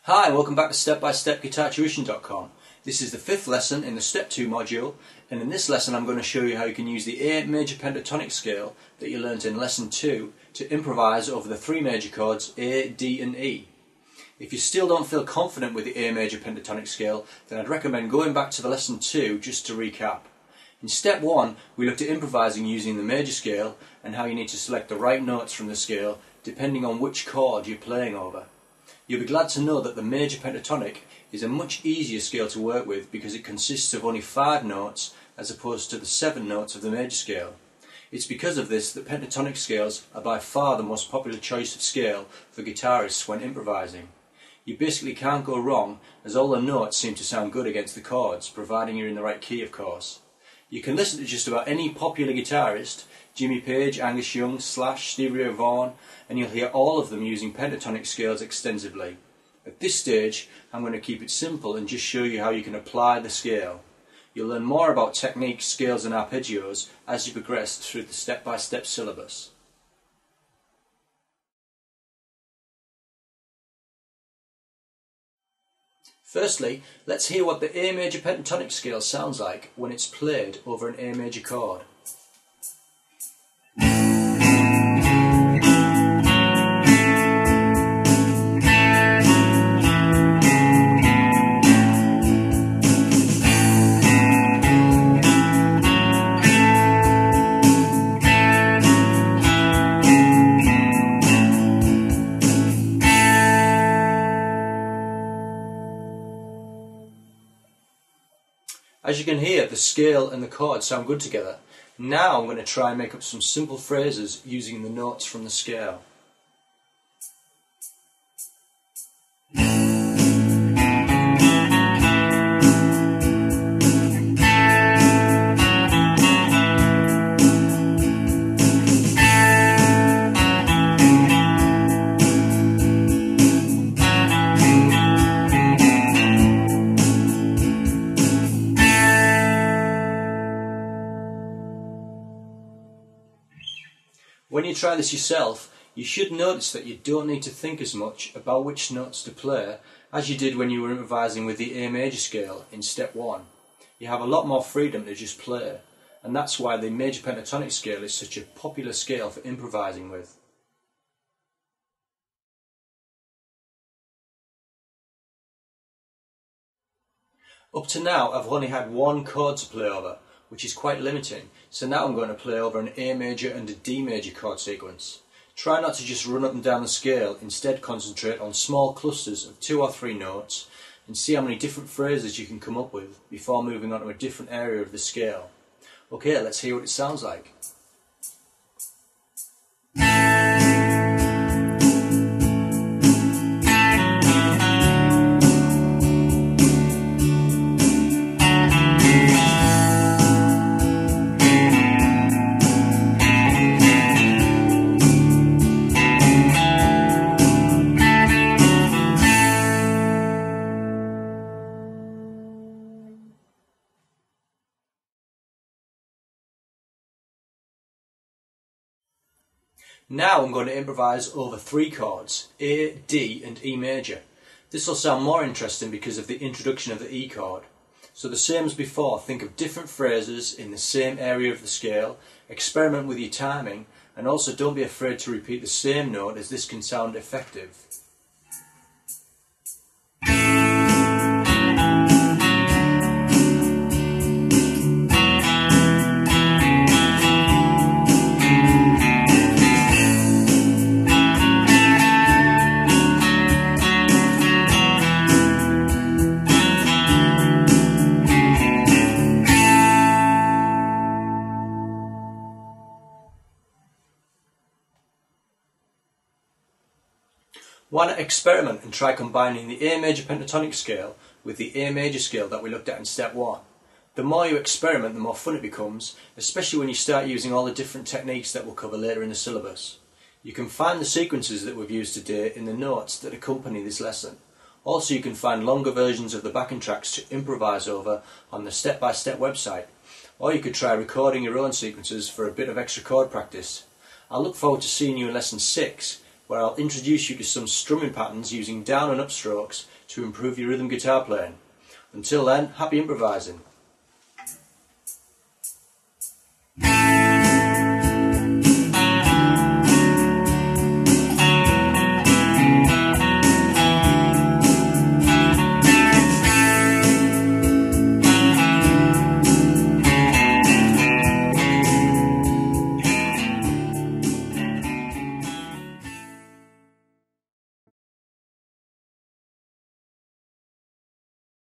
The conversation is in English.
Hi, welcome back to step-by-step guitartuition.com. This is the 5th lesson in the Step 2 module, and in this lesson I'm going to show you how you can use the A major pentatonic scale that you learnt in lesson 2 to improvise over the 3 major chords A, D and E. If you still don't feel confident with the A major pentatonic scale, then I'd recommend going back to the lesson 2 just to recap. In step 1 we looked at improvising using the major scale and how you need to select the right notes from the scale depending on which chord you're playing over. You'll be glad to know that the major pentatonic is a much easier scale to work with because it consists of only 5 notes as opposed to the 7 notes of the major scale. It's because of this that pentatonic scales are by far the most popular choice of scale for guitarists when improvising. You basically can't go wrong as all the notes seem to sound good against the chords, providing you're in the right key of course. You can listen to just about any popular guitarist, Jimmy Page, Angus Young, Slash, Stevie Ray Vaughan, and you'll hear all of them using pentatonic scales extensively. At this stage I'm going to keep it simple and just show you how you can apply the scale. You'll learn more about techniques, scales and arpeggios as you progress through the step-by-step syllabus. Firstly, let's hear what the A major pentatonic scale sounds like when it's played over an A major chord. As you can hear, the scale and the chord sound good together. Now I'm going to try and make up some simple phrases using the notes from the scale. When you try this yourself, you should notice that you don't need to think as much about which notes to play as you did when you were improvising with the A major scale in step 1. You have a lot more freedom to just play, and that's why the major pentatonic scale is such a popular scale for improvising with. Up to now I've only had one chord to play over, which is quite limiting, so now I'm going to play over an A major and a D major chord sequence. Try not to just run up and down the scale, instead concentrate on small clusters of 2 or 3 notes and see how many different phrases you can come up with before moving on to a different area of the scale. Okay, let's hear what it sounds like. Now I'm going to improvise over 3 chords, A, D and E major. This will sound more interesting because of the introduction of the E chord. So the same as before, think of different phrases in the same area of the scale, experiment with your timing, and also don't be afraid to repeat the same note as this can sound effective. Why not experiment and try combining the A major pentatonic scale with the A major scale that we looked at in step 1. The more you experiment, the more fun it becomes, especially when you start using all the different techniques that we'll cover later in the syllabus. You can find the sequences that we've used today in the notes that accompany this lesson. Also, you can find longer versions of the backing tracks to improvise over on the step-by-step website, or you could try recording your own sequences for a bit of extra chord practice. I look forward to seeing you in lesson 6, where I'll introduce you to some strumming patterns using down and up strokes to improve your rhythm guitar playing. Until then, happy improvising!